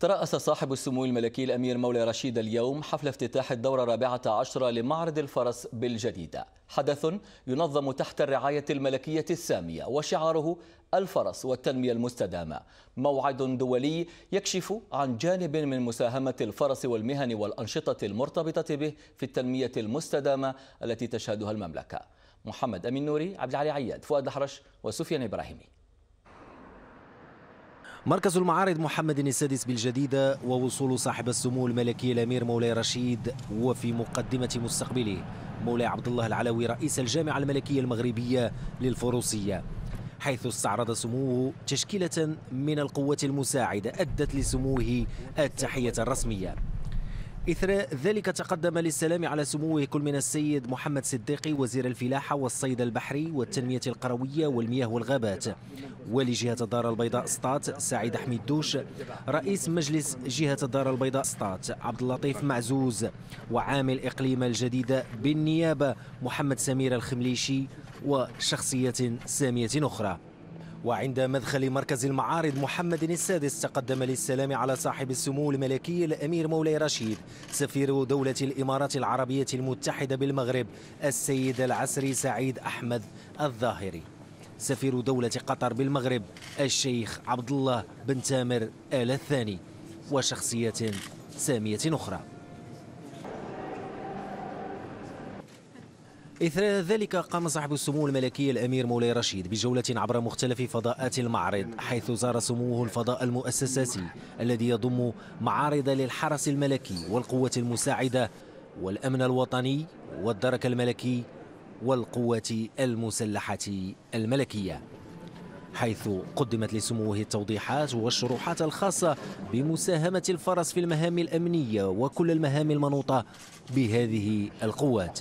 ترأس صاحب السمو الملكي الأمير مولاي رشيد اليوم حفل افتتاح الدورة 14 لمعرض الفرس بالجديدة، حدث ينظم تحت الرعاية الملكية السامية وشعاره الفرس والتنمية المستدامة، موعد دولي يكشف عن جانب من مساهمة الفرس والمهن والأنشطة المرتبطة به في التنمية المستدامة التي تشهدها المملكة. محمد أمين نوري، عبد العالي عياد، فؤاد الحرش وسفيان إبراهيمي. مركز المعارض محمد السادس بالجديدة ووصول صاحب السمو الملكي الأمير مولاي رشيد، وفي مقدمة مستقبله مولاي عبد الله العلوي رئيس الجامعة الملكية المغربية للفروسية، حيث استعرض سموه تشكيلة من القوة المساعدة أدت لسموه التحية الرسمية. إثر ذلك تقدم للسلام على سموه كل من السيد محمد صديقي وزير الفلاحة والصيد البحري والتنمية القروية والمياه والغابات، ولجهة الدار البيضاء سطات سعيد حميد دوش، رئيس مجلس جهة الدار البيضاء سطات عبد اللطيف معزوز، وعامل إقليم الجديدة بالنيابة محمد سمير الخمليشي، وشخصية سامية أخرى. وعند مدخل مركز المعارض محمد السادس تقدم للسلام على صاحب السمو الملكي الأمير مولاي رشيد سفير دولة الإمارات العربية المتحدة بالمغرب السيد العسري سعيد أحمد الظاهري، سفير دولة قطر بالمغرب الشيخ عبد الله بن تامر آل الثاني، وشخصية سامية أخرى. إثر ذلك قام صاحب السمو الملكي الأمير مولاي رشيد بجولة عبر مختلف فضاءات المعرض، حيث زار سموه الفضاء المؤسساتي الذي يضم معارض للحرس الملكي والقوة المساعدة والأمن الوطني والدرك الملكي والقوة المسلحة الملكية، حيث قدمت لسموه التوضيحات والشروحات الخاصة بمساهمة الفرس في المهام الأمنية وكل المهام المنوطة بهذه القوات،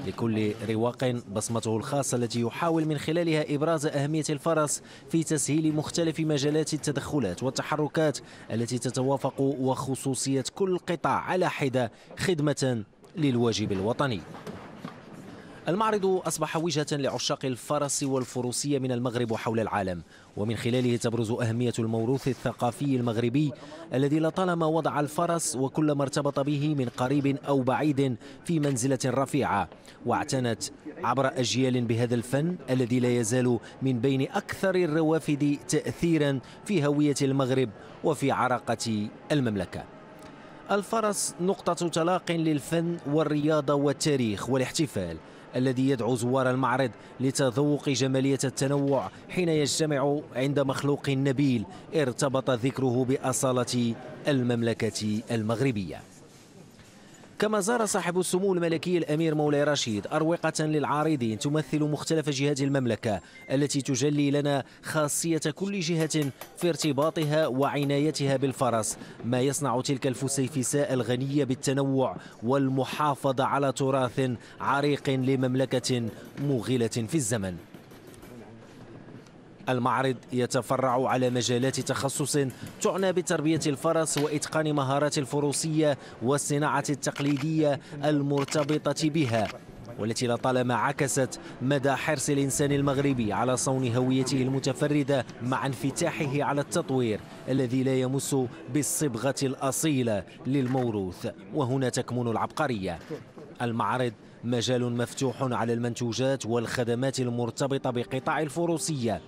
لكل رواق بصمته الخاصة التي يحاول من خلالها إبراز أهمية الفرس في تسهيل مختلف مجالات التدخلات والتحركات التي تتوافق، وخصوصية كل قطاع على حدة خدمة للواجب الوطني. المعرض أصبح وجهة لعشاق الفرس والفروسية من المغرب وحول العالم، ومن خلاله تبرز أهمية الموروث الثقافي المغربي الذي لطالما وضع الفرس وكل ما ارتبط به من قريب أو بعيد في منزلة رفيعة، واعتنت عبر أجيال بهذا الفن الذي لا يزال من بين أكثر الروافد تأثيرا في هوية المغرب وفي عراقة المملكة. الفرس نقطة تلاق للفن والرياضة والتاريخ والاحتفال، الذي يدعو زوار المعرض لتذوق جمالية التنوع حين يجتمع عند مخلوق نبيل ارتبط ذكره بأصالة المملكة المغربية. كما زار صاحب السمو الملكي الأمير مولاي رشيد أروقة للعارضين تمثل مختلف جهات المملكة التي تجلي لنا خاصية كل جهة في ارتباطها وعنايتها بالفرس، ما يصنع تلك الفسيفساء الغنية بالتنوع والمحافظة على تراث عريق لمملكة مغلة في الزمن. المعرض يتفرع على مجالات تخصص تعنى بتربية الفرس وإتقان مهارات الفروسية والصناعة التقليدية المرتبطة بها، والتي لطالما عكست مدى حرص الإنسان المغربي على صون هويته المتفردة مع انفتاحه على التطوير الذي لا يمس بالصبغة الأصيلة للموروث، وهنا تكمن العبقرية. المعرض مجال مفتوح على المنتوجات والخدمات المرتبطة بقطاع الفروسية.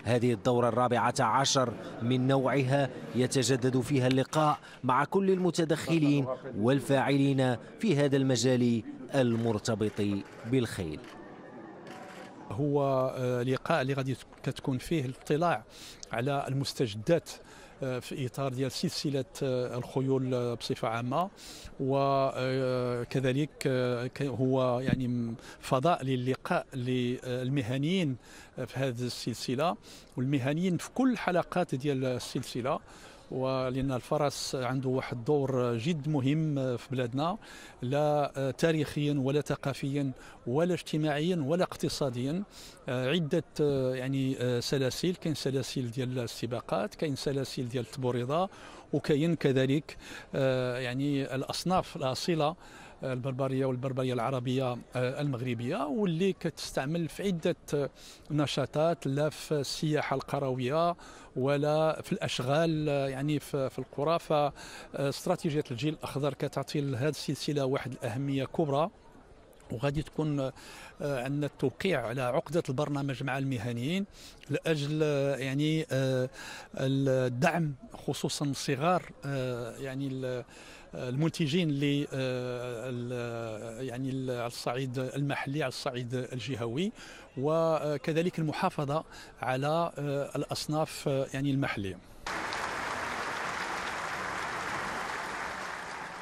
هذه الدورة 14 من نوعها يتجدد فيها اللقاء مع كل المتدخلين والفاعلين في هذا المجال المرتبط بالخيل. هو لقاء اللي غادي كتكون فيه الاطلاع على المستجدات في إطار ديال سلسلة الخيول بصفة عامة، وكذلك هو يعني فضاء للقاء للمهنيين في هذه السلسلة والمهنيين في كل الحلقات ديال السلسلة، ولأن الفرس عنده واحد دور جد مهم في بلادنا، لا تاريخيا ولا ثقافيا ولا اجتماعيا ولا اقتصاديا. عدة يعني سلاسل، كاين سلاسل ديال السباقات، كاين سلاسل ديال التبوريضة، وكاين كذلك يعني الأصناف الأصيلة البربريه والبربريه العربيه المغربيه، واللي كتستعمل في عده نشاطات، لا في السياحه القرويه ولا في الاشغال يعني في القرى. فاستراتيجيه الجيل الاخضر كتعطي لهذه السلسله واحد الاهميه كبرى، وغادي تكون عندنا التوقيع على عقدة البرنامج مع المهنيين لأجل يعني الدعم خصوصا الصغار يعني المنتجين يعني على الصعيد المحلي، على الصعيد الجهوي، وكذلك المحافظة على الأصناف يعني المحلية.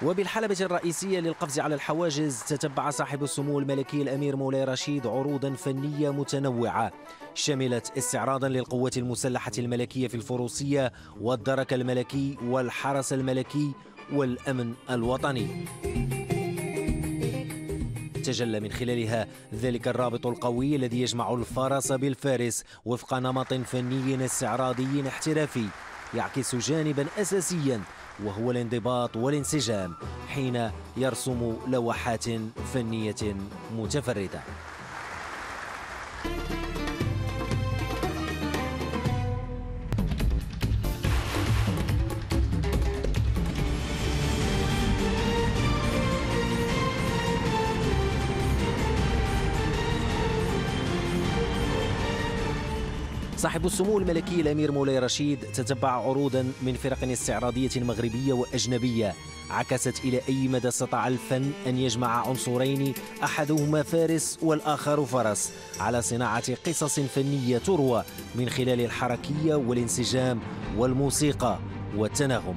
وبالحلبة الرئيسية للقفز على الحواجز تتبع صاحب السمو الملكي الأمير مولاي رشيد عروضا فنية متنوعة شملت استعراضا للقوات المسلحة الملكية في الفروسية والدرك الملكي والحرس الملكي والأمن الوطني. تجلى من خلالها ذلك الرابط القوي الذي يجمع الفرس بالفارس وفق نمط فني استعراضي احترافي يعكس جانبا أساسيا وهو الانضباط والانسجام حين يرسم لوحات فنية متفردة. صاحب السمو الملكي الأمير مولاي رشيد تتبع عروضا من فرق استعراضية مغربية وأجنبية عكست إلى أي مدى استطاع الفن أن يجمع عنصرين أحدهما فارس والآخر فرس على صناعة قصص فنية تروى من خلال الحركية والانسجام والموسيقى والتناغم.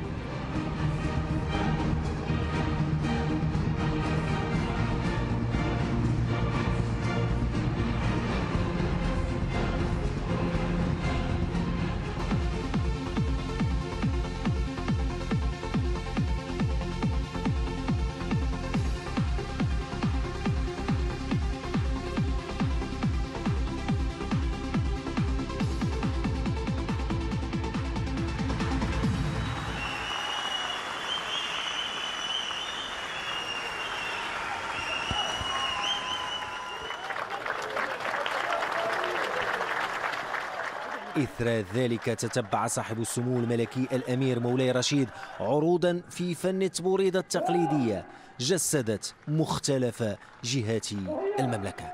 إثر ذلك تتبع صاحب السمو الملكي الأمير مولاي رشيد عروضا في فن التبوريدة التقليدية جسدت مختلف جهات المملكة.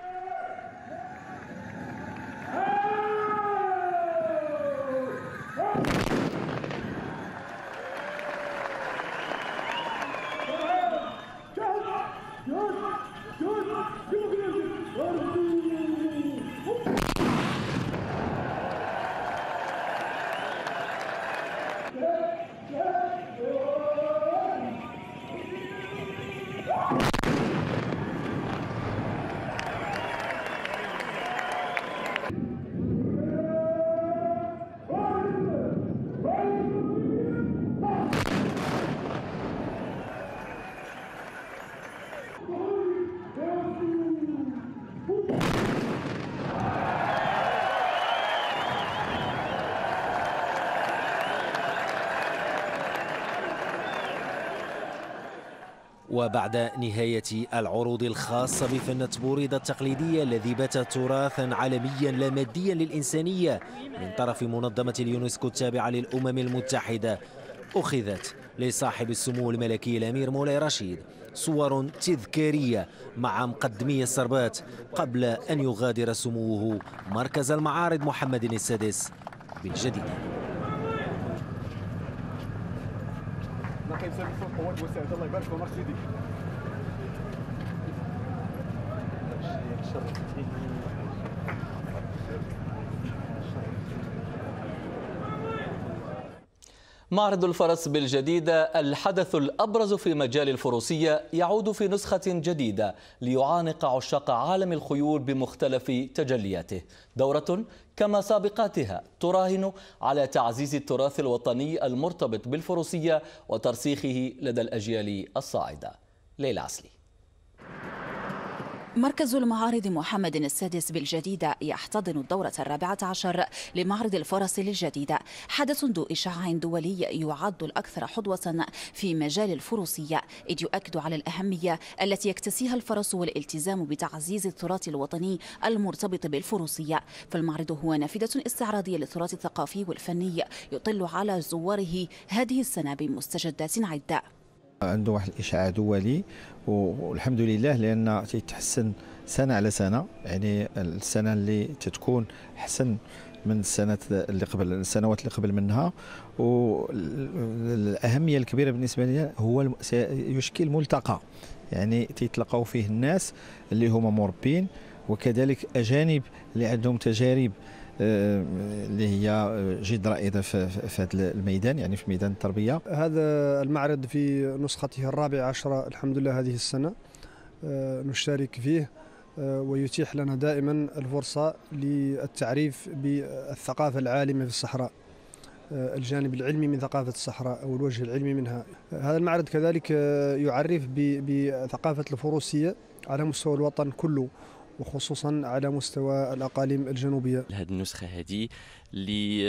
وبعد نهاية العروض الخاصة بفن التبوريدة التقليدية الذي بات تراثا عالميا لا ماديا للإنسانية من طرف منظمة اليونسكو التابعة للأمم المتحدة، أخذت لصاحب السمو الملكي الأمير مولاي رشيد صور تذكارية مع مقدمي السربات قبل أن يغادر سموه مركز المعارض محمد السادس بالجديدة. القوات المساعدة الله يبارك فيك سيدي. معرض الفرس بالجديدة الحدث الأبرز في مجال الفروسية يعود في نسخة جديدة ليعانق عشاق عالم الخيول بمختلف تجلياته. دورة كما سابقاتها تراهن على تعزيز التراث الوطني المرتبط بالفروسية وترسيخه لدى الأجيال الصاعدة. ليلى عسلي. مركز المعارض محمد السادس بالجديدة يحتضن الدورة 14 لمعرض الفرس للجديدة، حدث ذو إشعاع دولي يعد الأكثر حظوة في مجال الفروسية، إذ يؤكد على الأهمية التي يكتسيها الفرس والالتزام بتعزيز التراث الوطني المرتبط بالفروسية. فالمعرض هو نافذة استعراضية للتراث الثقافي والفني يطل على زواره هذه السنة بمستجدات عدة. عنده واحد الإشعاع دولي والحمد لله، لأن تيتحسن سنة على سنة، يعني السنة اللي تتكون أحسن من السنوات اللي قبل منها. والأهمية الكبيرة بالنسبة لي هو يشكل ملتقى، يعني تيتلقاو فيه الناس اللي هما مربين وكذلك أجانب اللي عندهم تجارب اللي هي جد رائدة في هذا الميدان، يعني في ميدان التربية. هذا المعرض في نسخته 14 الحمد لله هذه السنة نشارك فيه، ويتيح لنا دائما الفرصة للتعريف بالثقافة العالمة في الصحراء، الجانب العلمي من ثقافة الصحراء أو الوجه العلمي منها. هذا المعرض كذلك يعرف بثقافة الفروسية على مستوى الوطن كله، وخصوصا على مستوى الأقاليم الجنوبية. هذه النسخة هذه اللي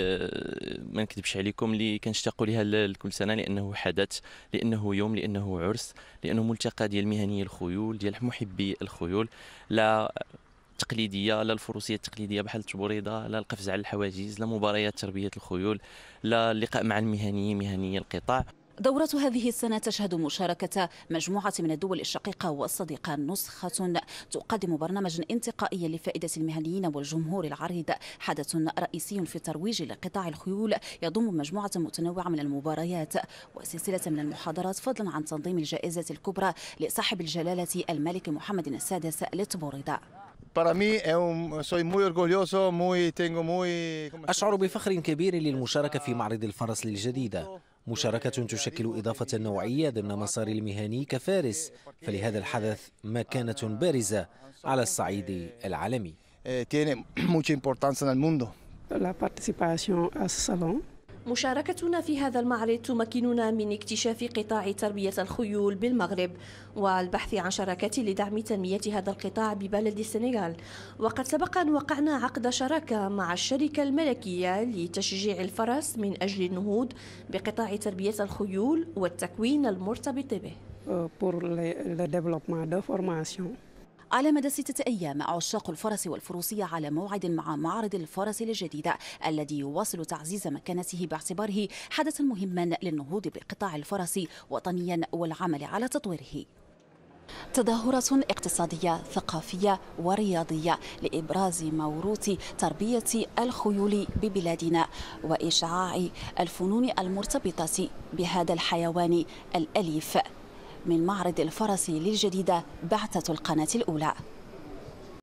ما نكذبش عليكم اللي كنشتاقوا لها كل سنة، لأنه حدث، لأنه يوم، لأنه عرس، لأنه ملتقى ديال مهنيي الخيول، ديال محبي الخيول، لا تقليدية، لا الفروسية التقليدية بحال التبوريضة، لا القفز على الحواجز، لا مباريات تربية الخيول، لا اللقاء مع مهنيي القطاع. دورة هذه السنة تشهد مشاركة مجموعة من الدول الشقيقة والصديقة، نسخة تقدم برنامجا انتقائيا لفائدة المهنيين والجمهور العريض، حدث رئيسي في الترويج لقطاع الخيول يضم مجموعة متنوعة من المباريات وسلسلة من المحاضرات، فضلا عن تنظيم الجائزة الكبرى لصاحب الجلالة الملك محمد السادس للتبوريضة. أشعر بفخر كبير للمشاركة في معرض الفرس للجديدة، مشاركة تشكل إضافة نوعية ضمن مسار المهني كفارس، فلهذا الحدث مكانة بارزة على الصعيد العالمي. مشاركتنا في هذا المعرض تمكننا من اكتشاف قطاع تربية الخيول بالمغرب والبحث عن شراكات لدعم تنمية هذا القطاع ببلد السنغال. وقد سبق أن وقعنا عقد شراكة مع الشركة الملكية لتشجيع الفرس من أجل النهوض بقطاع تربية الخيول والتكوين المرتبط به. على مدى 6 أيام عشاق الفرس والفروسية على موعد مع معرض الفرس الجديدة الذي يواصل تعزيز مكانته باعتباره حدثا مهما للنهوض بقطاع الفرس وطنيا والعمل على تطويره. تظاهرات اقتصادية ثقافية ورياضية لإبراز موروث تربية الخيول ببلادنا وإشعاع الفنون المرتبطة بهذا الحيوان الأليف. من معرض الفرس للجديدة، بعثة القناة الأولى.